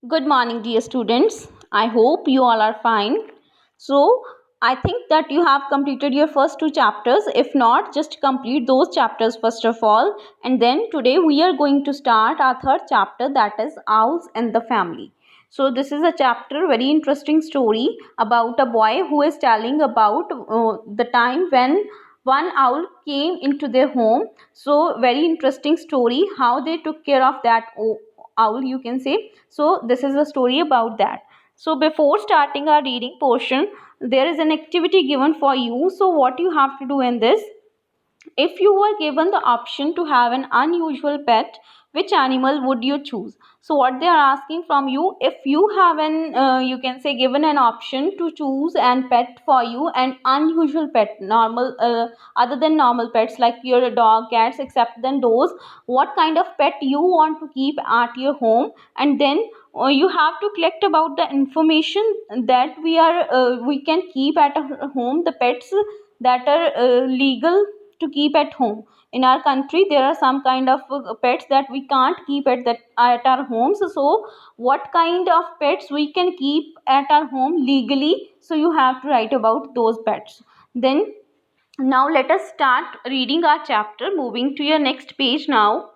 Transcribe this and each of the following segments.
Good morning, dear students. I hope you all are fine. So, I think that you have completed your first two chapters. If not, just complete those chapters first of all. And then today we are going to start our third chapter, that is Owls and the Family. So, this is a chapter, very interesting story about a boy who is telling about the time when one owl came into their home. So, very interesting story how they took care of that owl, you can say. So this is a story about that. So before starting our reading portion, there is an activity given for you. So what you have to do in this, if you were given the option to have an unusual pet, which animal would you choose? So what they are asking from you, if you have an, you can say, given an option to choose an pet for you, an unusual pet, normal, other than normal pets like your dog, cats, except than those, what kind of pet you want to keep at your home, and then you have to collect about the information that we can keep at our home, the pets that are legal to keep at home. In our country there are some kind of pets that we can't keep at our homes. So what kind of pets we can keep at our home legally, so you have to write about those pets. Then now let us start reading our chapter, moving to your next page now.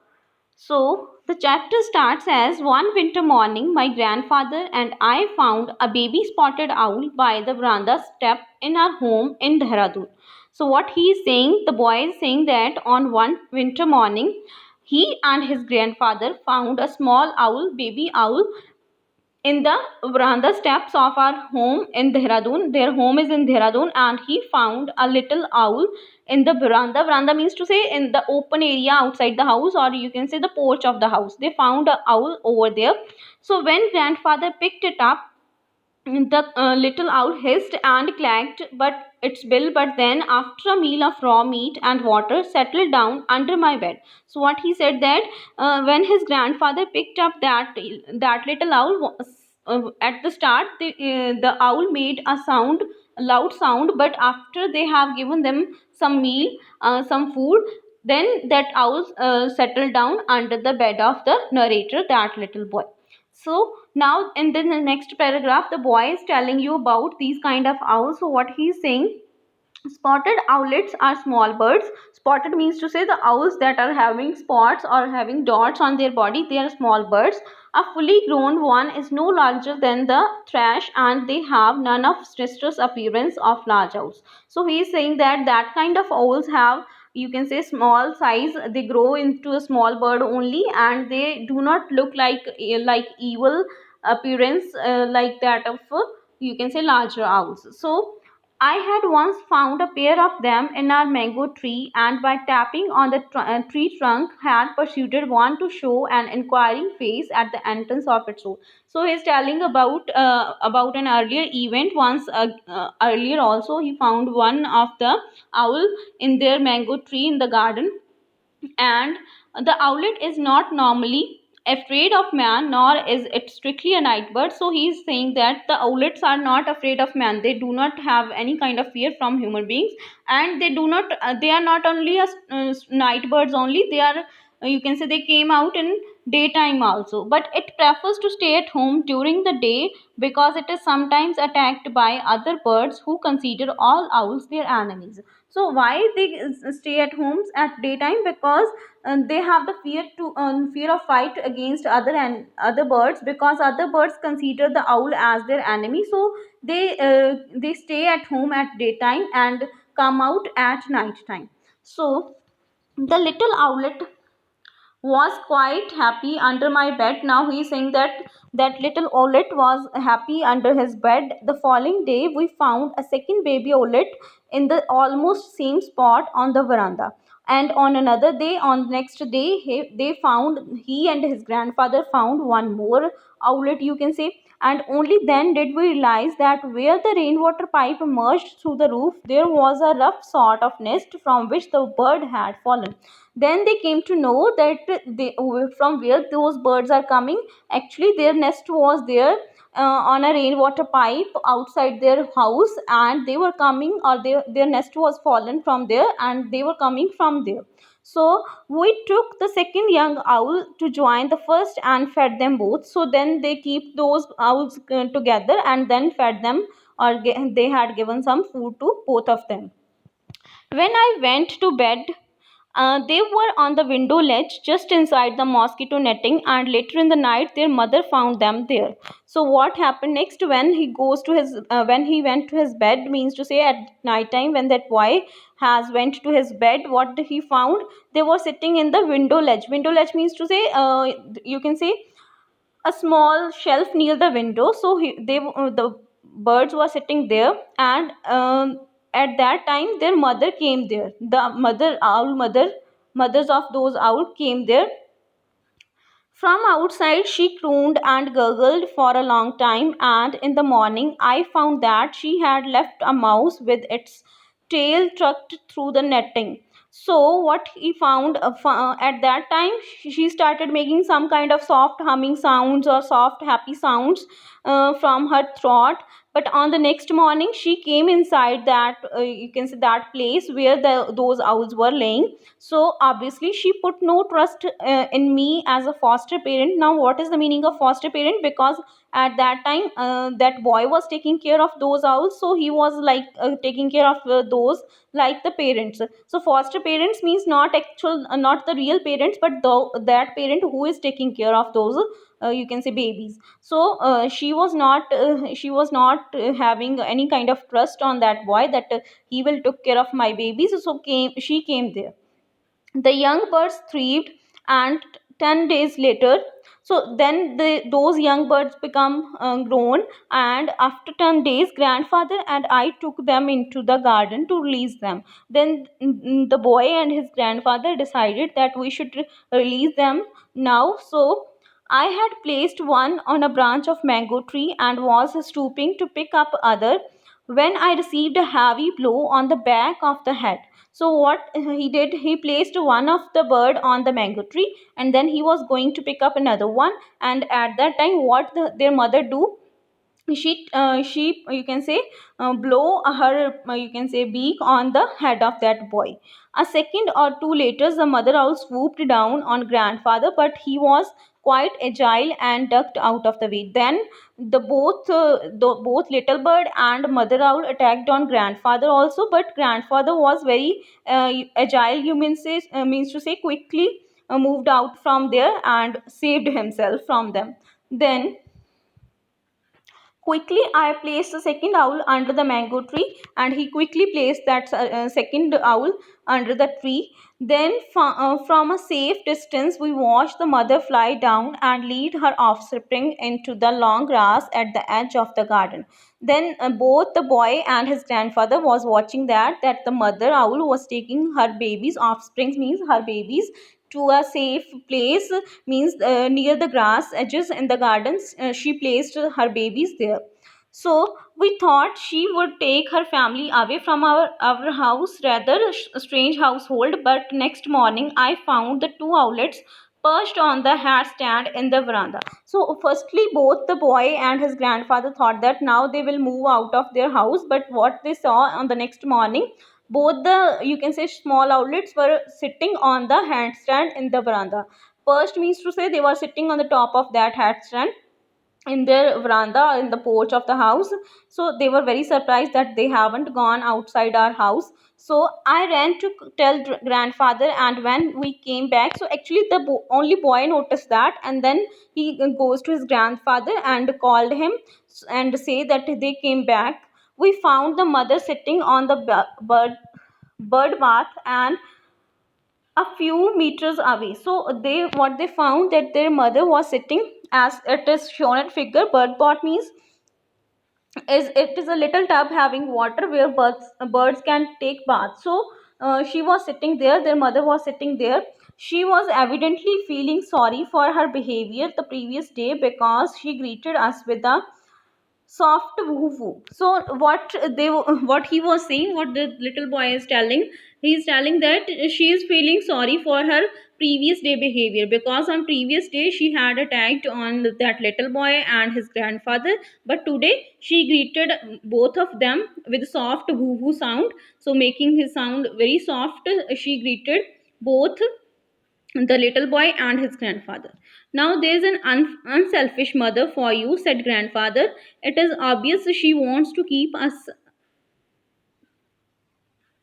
So the chapter starts as, one winter morning, my grandfather and I found a baby spotted owl by the veranda step in our home in Dehradun. So what he is saying, the boy is saying that on one winter morning, he and his grandfather found a small owl, baby owl, in the veranda steps of our home in Dehradun. Their home is in Dehradun, and he found a little owl in the veranda. Veranda means to say in the open area outside the house, or you can say the porch of the house. They found an owl over there. So when grandfather picked it up, the little owl hissed and clacked but its bill, but then after a meal of raw meat and water settled down under my bed. So what he said that when his grandfather picked up that little owl, at the start the owl made a loud sound, but after they have given them some meal, some food, then that owl settled down under the bed of the narrator, that little boy. So now in the next paragraph, the boy is telling you about these kind of owls. So what he is saying, spotted owlets are small birds. Spotted means to say the owls that are having spots or having dots on their body, they are small birds. A fully grown one is no larger than the thrush, and they have none of stress appearance of large owls. So he is saying that that kind of owls have, you can say, small size. They grow into a small bird only, and they do not look like evil appearance like that of you can say larger owls. So I had once found a pair of them in our mango tree, and by tapping on the tree trunk, had persuaded one to show an inquiring face at the entrance of its hole. So he is telling about an earlier event. Once earlier, also he found one of the owl in their mango tree in the garden, and the owlet is not normally afraid of man, nor is it strictly a night bird. So he is saying that the owlets are not afraid of man. They do not have any kind of fear from human beings, and they are not only night birds only. They are, you can say, they came out in daytime also, but it prefers to stay at home during the day because it is sometimes attacked by other birds who consider all owls their enemies. So why they stay at homes at daytime? Because they have the fear of fight against other birds, because other birds consider the owl as their enemy. So they stay at home at daytime and come out at night time. So the little owlet was quite happy under my bed. Now he is saying that that little owlet was happy under his bed. The following day we found a second baby owlet in the almost same spot on the veranda, and on another day, on the next day, he and his grandfather found one more owlet, you can say. And only then did we realize that where the rainwater pipe emerged through the roof, there was a rough sort of nest from which the bird had fallen. Then they came to know that from where those birds are coming, actually their nest was there on a rainwater pipe outside their house, and they were coming, or their nest was fallen from there, and they were coming from there. So we took the second young owl to join the first and fed them both. So then they keep those owls together and then fed them, or they had given some food to both of them. When I went to bed, they were on the window ledge just inside the mosquito netting, and later in the night their mother found them there. So what happened next? When he goes to his when he went to his bed, means to say at night time, when that boy has went to his bed, what he found? They were sitting in the window ledge. Window ledge means to say, you can say, a small shelf near the window. So the birds were sitting there, and at that time their mother came there. The mothers of those owls came there. From outside, she crooned and gurgled for a long time, and in the morning I found that she had left a mouse with its tail tucked through the netting. So, what he found at that time, she started making some kind of soft humming sounds or soft happy sounds from her throat. But on the next morning, she came inside that, you can say, that place where those owls were laying. So obviously she put no trust in me as a foster parent. Now what is the meaning of foster parent? Because at that time that boy was taking care of those owls, so he was like taking care of those like the parents. So foster parents means not actual, not the real parents, but that parent who is taking care of those, you can say, babies. So she was not having any kind of trust on that boy, that he will took care of my babies. So she came there. The young birds thrived, and 10 days later, so then those young birds become grown, and after 10 days grandfather and I took them into the garden to release them. Then the boy and his grandfather decided that we should release them now. So I had placed one on a branch of mango tree and was stooping to pick up other when I received a heavy blow on the back of the head. So what he did, he placed one of the bird on the mango tree, and then he was going to pick up another one. And at that time, what their mother do? She you can say blow her, you can say, beak on the head of that boy. A second or two later, the mother owl swooped down on grandfather, but he was quite agile and ducked out of the way. Then both little bird and mother owl attacked on grandfather also, but grandfather was very agile, you means to say, quickly moved out from there and saved himself from them. Then quickly, I placed the second owl under the mango tree, and he quickly placed that second owl under the tree. Then, from a safe distance, we watched the mother fly down and lead her offspring into the long grass at the edge of the garden. Then, both the boy and his grandfather was watching that the mother owl was taking her babies, offsprings means her babies, to a safe place, means near the grass edges in the gardens. She placed her babies there. So we thought she would take her family away from our house, rather a strange household. But next morning I found the two owlets perched on the hat stand in the veranda. So firstly, both the boy and his grandfather thought that now they will move out of their house. But what they saw on the next morning, both the, you can say, small owlets were sitting on the hat stand in the veranda. Perched means to say they were sitting on the top of that hat stand in their veranda, in the porch of the house. So they were very surprised that they haven't gone outside our house. So I ran to tell grandfather, and when we came back, so actually the only boy noticed that, and then he goes to his grandfather and called him and say that they came back. We found the mother sitting on the bird bath and a few meters away. So they, what they found, that their mother was sitting, as it is shown at figure. Bird pot means is, it is a little tub having water where birds can take bath. So she was sitting there, their mother was sitting there. She was evidently feeling sorry for her behavior the previous day, because she greeted us with a soft woo woo. So what he was saying, what the little boy is telling, he is telling that she is feeling sorry for her previous day behavior, because on previous day she had attacked on that little boy and his grandfather, but today she greeted both of them with soft woo woo sound. So making his sound very soft, she greeted both the little boy and his grandfather. Now there is an unselfish mother for you, said grandfather. It is obvious she wants to keep us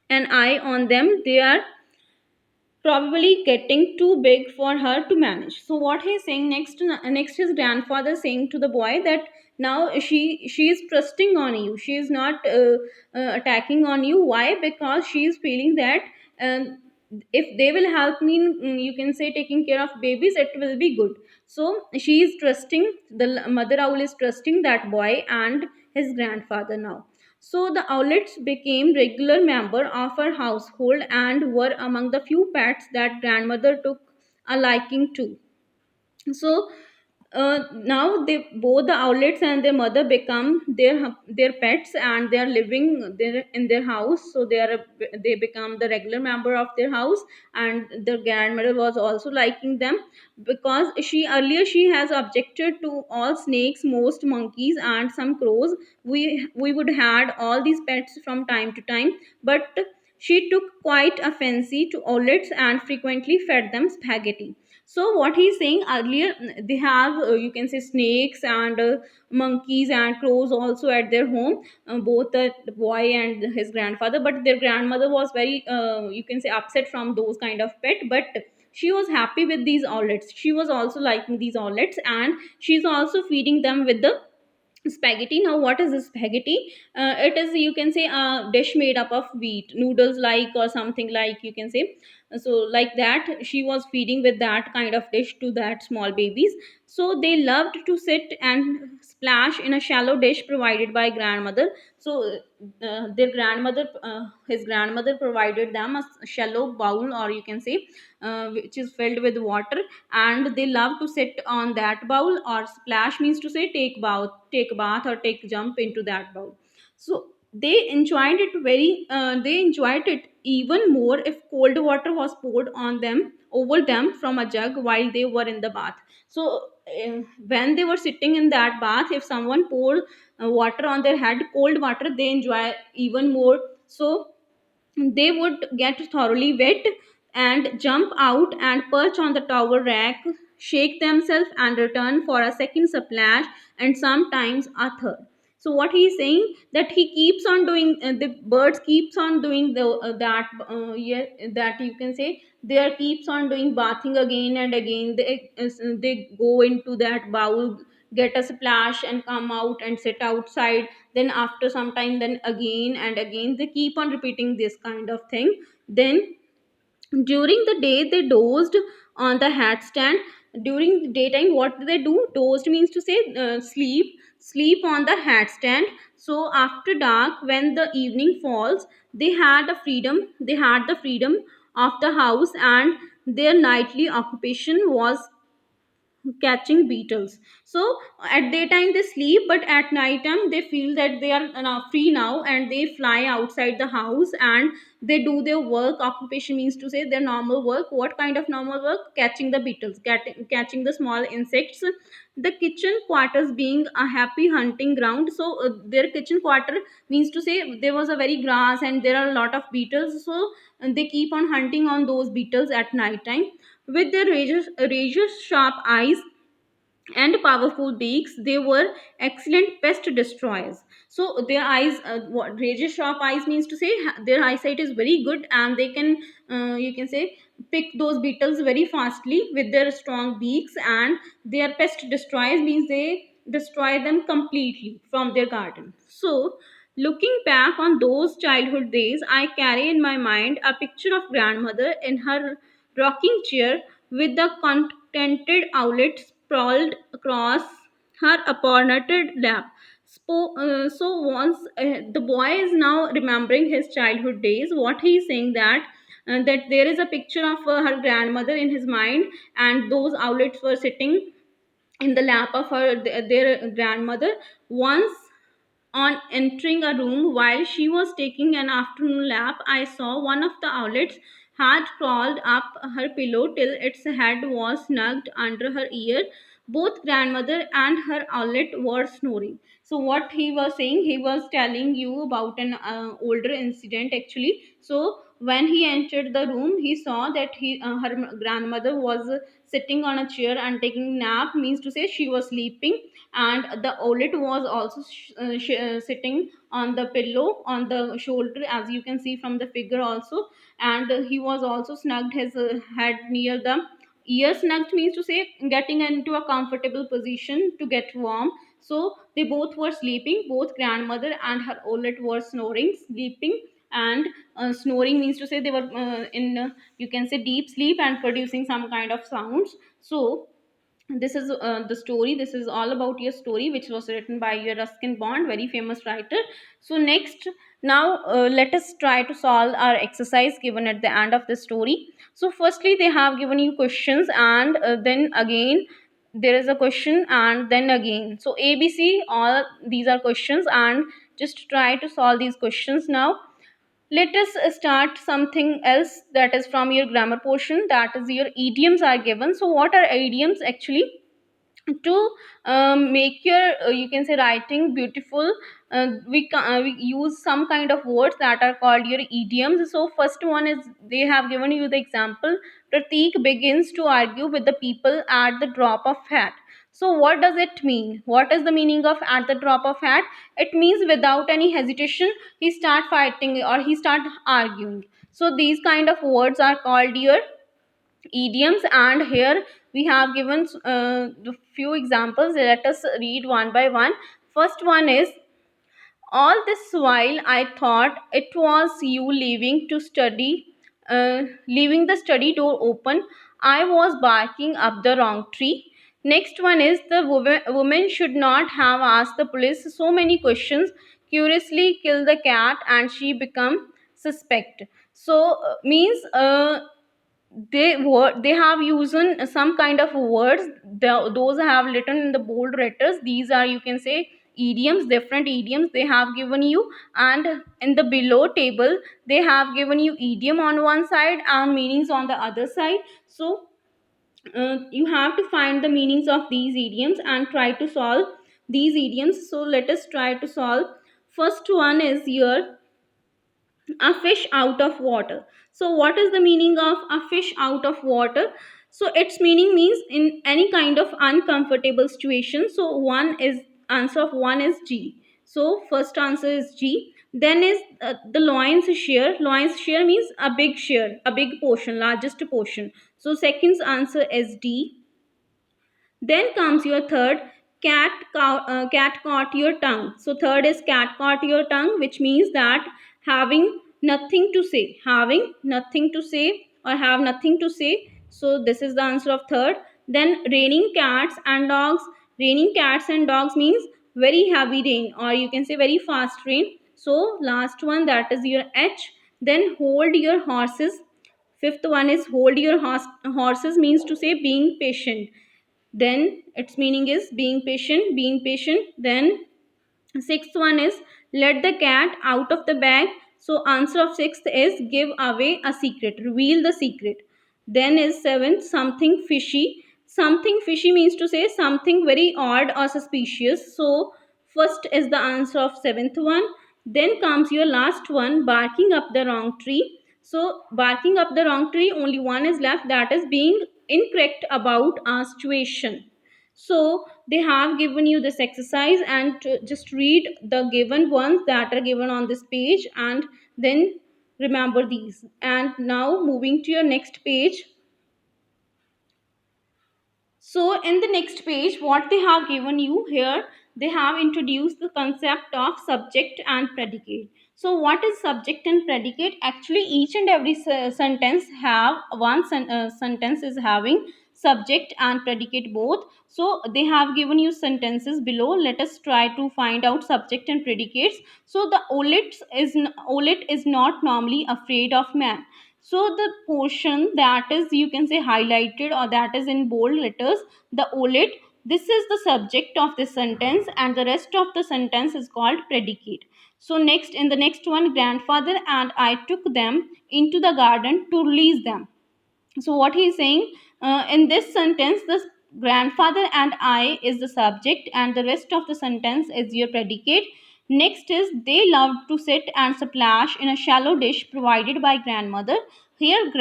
an eye on them. They are probably getting too big for her to manage. So what he's saying next his grandfather saying to the boy that now she is trusting on you, she is not attacking on you. Why? Because she is feeling that um, if they will help me in, you can say, taking care of babies, it will be good. So she is trusting, the mother owl is trusting that boy and his grandfather now. So the owlets became regular member of her household and were among the few pets that grandmother took a liking to. So now they, both the owlets and their mother, become their pets, and they are living there in their house. So they become the regular member of their house, and their grandmother was also liking them, because she has objected to all snakes, most monkeys, and some crows. We would had all these pets from time to time, but she took quite a fancy to owlets and frequently fed them spaghetti. So what he's saying earlier, they have, you can say, snakes and monkeys and crows also at their home, both the boy and his grandfather. But their grandmother was very, you can say, upset from those kind of pet, but she was happy with these owlets. She was also liking these owlets, and she's also feeding them with the spaghetti. Now what is this spaghetti? It is, you can say, a dish made up of wheat noodles, like, or something like, you can say. So like that, she was feeding with that kind of dish to that small babies. So they loved to sit and splash in a shallow dish provided by grandmother. So their grandmother, his grandmother provided them a shallow bowl, or you can say, which is filled with water, and they love to sit on that bowl. Or splash means to say take a bath or take jump into that bowl. So they enjoyed it even more if cold water was poured on them over them from a jug while they were in the bath. So when they were sitting in that bath, if someone poured water on their head, cold water, they enjoy even more. So they would get thoroughly wet and jump out and perch on the towel rack, shake themselves, and return for a second splash, and sometimes a third. So what he is saying, that he keeps on doing, the birds keeps on doing the that yeah, that you can say, they are keeps on doing bathing again and again. They go into that bowl, get a splash, and come out and sit outside. Then after some time, then again and again, they keep on repeating this kind of thing. Then during the day they dozed on the hat stand. During the daytime, what do they do? Dozed means to say, sleep on the hat stand. So after dark, when the evening falls, they had the freedom of the house, and their nightly occupation was catching beetles. So at daytime they sleep, but at night time they feel that they are free now, and they fly outside the house, and they do their work. Occupation means to say their normal work. What kind of normal work? Catching the beetles, catching the small insects. The kitchen quarters being a happy hunting ground. So their kitchen quarter means to say, there was a very grass and there are a lot of beetles. So they keep on hunting on those beetles at night time. With their razor sharp eyes and powerful beaks, they were excellent pest destroyers. So their eyes, what razor sharp eyes means to say, their eyesight is very good, and they can, you can say, pick those beetles very fastly with their strong beaks. And their pest destroyers means they destroy them completely from their garden. So looking back on those childhood days, I carry in my mind a picture of grandmother in her rocking chair with the contented owlet sprawled across her appointed lap. So once the boy is now remembering his childhood days, what he is saying, that there is a picture of her grandmother in his mind, and those owlets were sitting in the lap of their grandmother. Once, on entering a room while she was taking an afternoon nap, I saw one of the owlets had crawled up her pillow till its head was snugged under her ear. Both grandmother and her owlet were snoring. So what he was saying, he was telling you about an older incident actually. So when he entered the room, he saw that her grandmother was sitting on a chair and taking nap, means to say she was sleeping, and the olet was also sitting on the pillow on the shoulder, as you can see from the figure also. And he was also snugged his head near the ear. Snugged means to say getting into a comfortable position to get warm. So they both were sleeping, both grandmother and her olet were snoring, sleeping. And snoring means to say they were in you can say deep sleep and producing some kind of sounds. So this is the story. This is all about your story, which was written by your Ruskin Bond, very famous writer. So next, now let us try to solve our exercise given at the end of the story. So firstly, they have given you questions, and then again there is a question, and then again. So ABC, all these are questions, and just try to solve these questions now. Let us start something else, that is from your grammar portion, that is your idioms are given. So what are idioms actually? To make your you can say writing beautiful, we use some kind of words that are called your idioms. So first one is, they have given you the example: Pratik begins to argue with the people at the drop of hat. So what does it mean? What is the meaning of at the drop of hat? It means without any hesitation he start fighting or he start arguing. So these kind of words are called your idioms. And here we have given the few examples. Let us read one by one. First one is, all this while I thought it was you leaving the study door open. I was barking up the wrong tree. Next one is, the woman should not have asked the police so many questions. Curiously killed the cat and she become suspect. So means they have used some kind of words. Those have written in the bold letters. These are, you can say, idioms, different idioms they have given you. And in the below table they have given you idiom on one side and meanings on the other side. So you have to find the meanings of these idioms and try to solve these idioms. So let us try to solve. First one is here, a fish out of water. So what is the meaning of a fish out of water? So its meaning means in any kind of uncomfortable situation. So one is, answer of one is G. So first answer is G. Then is the lion's share. Lion's share means a big share, a big portion, largest portion. So second answer is D. Then comes your third, cat caught your tongue. So third is cat caught your tongue, which means that having nothing to say, having nothing to say or have nothing to say. So this is the answer of third. Then raining cats and dogs. Raining cats and dogs means very heavy rain, or you can say very fast rain. So last one, that is your H. Then hold your horses. Fifth one is hold your horses, means to say being patient. Then its meaning is being patient, being patient. Then sixth one is let the cat out of the bag. So answer of sixth is give away a secret, reveal the secret. Then is seventh, something fishy. Something fishy means to say something very odd or suspicious. So first is the answer of seventh one. Then comes your last one, barking up the wrong tree. So barking up the wrong tree, only one is left, that is being incorrect about a situation. So they have given you this exercise, and just read the given ones that are given on this page and then remember these. And now moving to your next page. So in the next page, what they have given you here, they have introduced the concept of subject and predicate. So what is subject and predicate? Actually, each and every sentence have one sentence is having subject and predicate both. So they have given you sentences below. Let us try to find out subject and predicates. So the olet is not normally afraid of man. So the portion that is, you can say, highlighted or that is in bold letters, the olet, this is the subject of this sentence, and the rest of the sentence is called predicate. So next, in the next one, grandfather and I took them into the garden to release them. So what he is saying, in this sentence, the grandfather and I is the subject and the rest of the sentence is your predicate. Next is they loved to sit and splash in a shallow dish provided by grandmother. Here,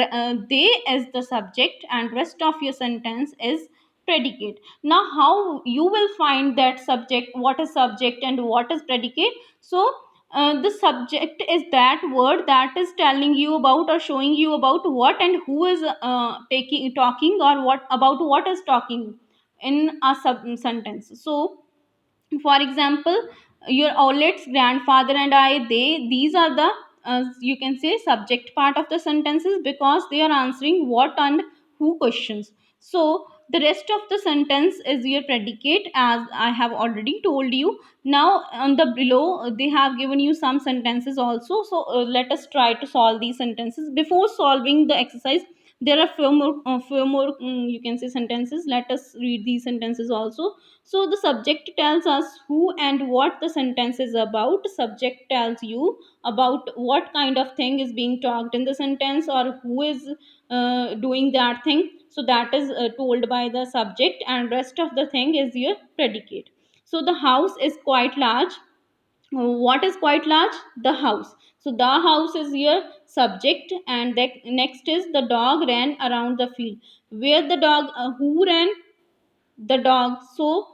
they is the subject and rest of your sentence is predicate. Now, how you will find that subject, what is subject and what is predicate? So, the subject is that word that is telling you about or showing you about what and who is talking, or what is talking in a sentence. So, for example, your Aulet's grandfather and I, they, these are the you can say subject part of the sentences, because they are answering what and who questions. So the rest of the sentence is your predicate, as I have already told you. Now on the below, they have given you some sentences also. So let us try to solve these sentences. Before solving the exercise, there are few more you can say sentences. Let us read these sentences also. So the subject tells us who and what the sentence is about. Subject tells you about what kind of thing is being talked in the sentence, or who is doing that thing. So that is told by the subject, and rest of the thing is your predicate. So the house is quite large. What is quite large? The house. So the house is your subject, and the next is the dog ran around the field. Where the dog? Who ran? The dog. So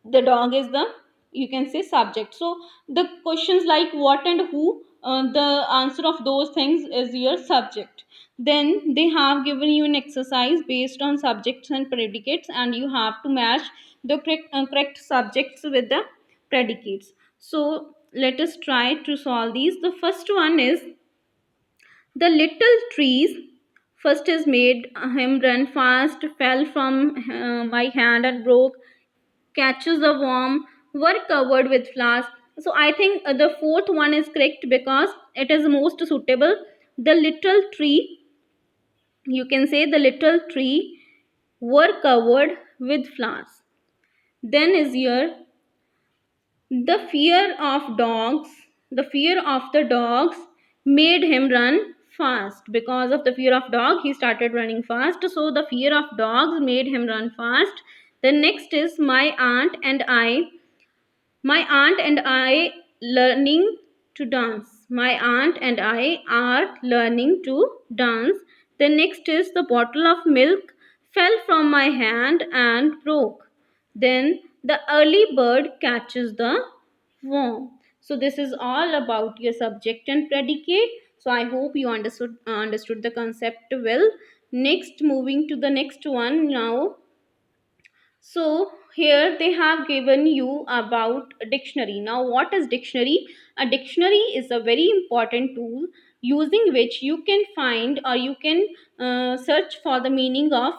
the dog is the, you can say, subject. So the questions like what and who, the answer of those things is your subject. Then they have given you an exercise based on subjects and predicates, and you have to match the correct subjects with the predicates. So let us try to solve these. The first one is the little trees. First is made him run fast, fell from my hand and broke, catches the worm, were covered with flowers. So I think the fourth one is correct, because it is most suitable. The little tree, you can say the little tree were covered with flowers. Then is your the fear of dogs, the fear of the dogs made him run fast. Because of the fear of dog, he started running fast. So the fear of dogs made him run fast. The next is my aunt and I learning to dance. My aunt and I are learning to dance. The next is the bottle of milk fell from my hand and broke. Then the early bird catches the worm. So this is all about your subject and predicate. So I hope you understood the concept well. Next, moving to the next one now. So here they have given you about a dictionary. Now what is dictionary? A dictionary is a very important tool using which you can find, or you can search for the meaning of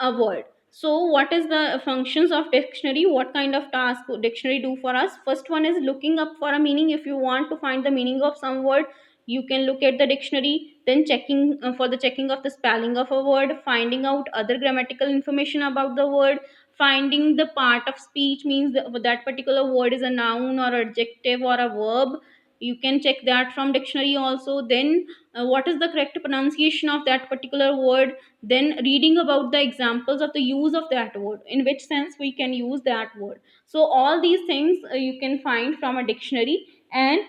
a word. So what is the functions of dictionary? What kind of task dictionary do for us? First one is looking up for a meaning. If you want to find the meaning of some word, you can look at the dictionary. Then checking for the checking of the spelling of a word, finding out other grammatical information about the word, finding the part of speech, means that particular word is a noun or adjective or a verb. You can check that from dictionary also. Then what is the correct pronunciation of that particular word? Then reading about the examples of the use of that word, in which sense we can use that word. So all these things you can find from a dictionary. And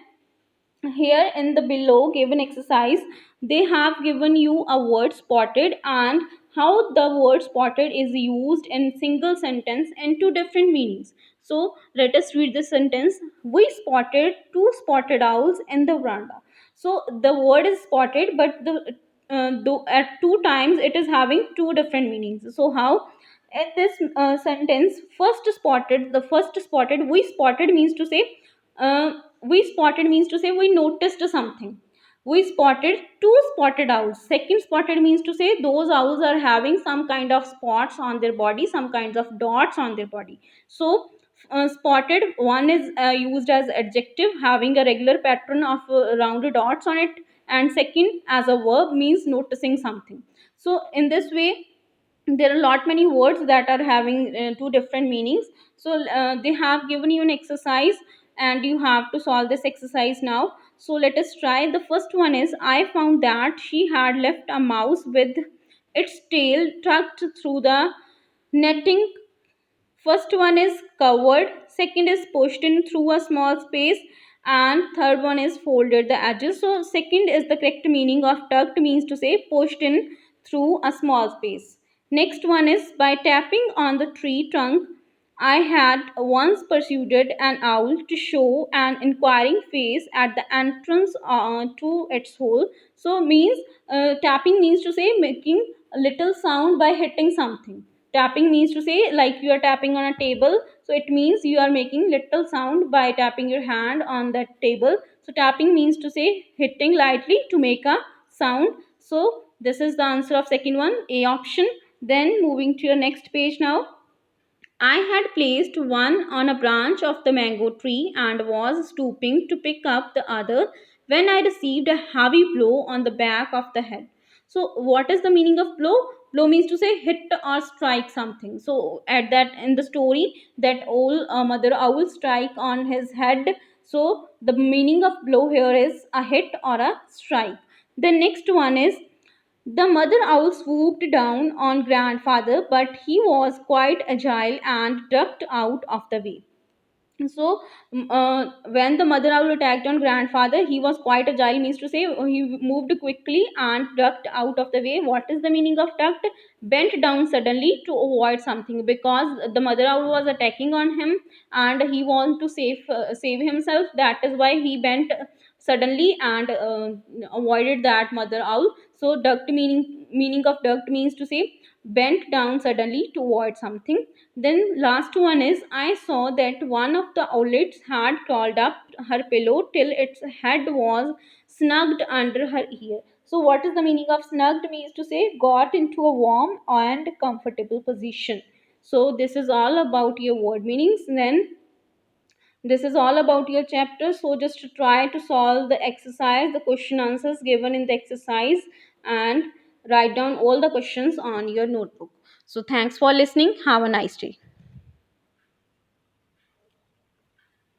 here in the below given exercise, they have given you a word spotted, and how the word spotted is used in single sentence in two different meanings. So let us read the sentence. We spotted two spotted owls in the veranda. So the word is spotted, but at two times it is having two different meanings. So how? In this sentence, the first spotted, we spotted means to say, we noticed something. We spotted two spotted owls. Second spotted means to say those owls are having some kind of spots on their body, some kinds of dots on their body. So spotted, one is used as adjective, having a regular pattern of rounded dots on it, and second as a verb, means noticing something. So in this way, there are a lot many words that are having two different meanings. So they have given you an exercise, and you have to solve this exercise now. So let us try. The first one is, I found that she had left a mouse with its tail tucked through the netting. First one is covered, second is pushed in through a small space, and third one is folded the edges. So second is the correct meaning of tucked, means to say pushed in through a small space. Next one is by tapping on the tree trunk, I had once persuaded an owl to show an inquiring face at the entrance to its hole. So means tapping means to say making a little sound by hitting something. Tapping means to say like you are tapping on a table. So it means you are making little sound by tapping your hand on that table. So tapping means to say hitting lightly to make a sound. So this is the answer of second one, A option. Then moving to your next page now. I had placed one on a branch of the mango tree and was stooping to pick up the other when I received a heavy blow on the back of the head. So, what is the meaning of blow? Blow means to say hit or strike something. So, at that in the story, that old mother owl strike on his head. So, the meaning of blow here is a hit or a strike. The next one is the mother owl swooped down on grandfather, but he was quite agile and ducked out of the way. So, when the mother owl attacked on grandfather, he was quite agile, means to say he moved quickly and ducked out of the way. What is the meaning of ducked? Bent down suddenly to avoid something, because the mother owl was attacking on him and he wanted to save himself. That is why he bent suddenly and avoided that mother owl. So, ducked meaning of ducked means to say bent down suddenly to avoid something. Then last one is I saw that one of the owlets had crawled up her pillow till its head was snugged under her ear. So what is the meaning of snugged? Means to say got into a warm and comfortable position. So this is all about your word meanings. Then this is all about your chapter. So just try to solve the exercise, the question answers given in the exercise, and write down all the questions on your notebook. So thanks for listening. Have a nice day.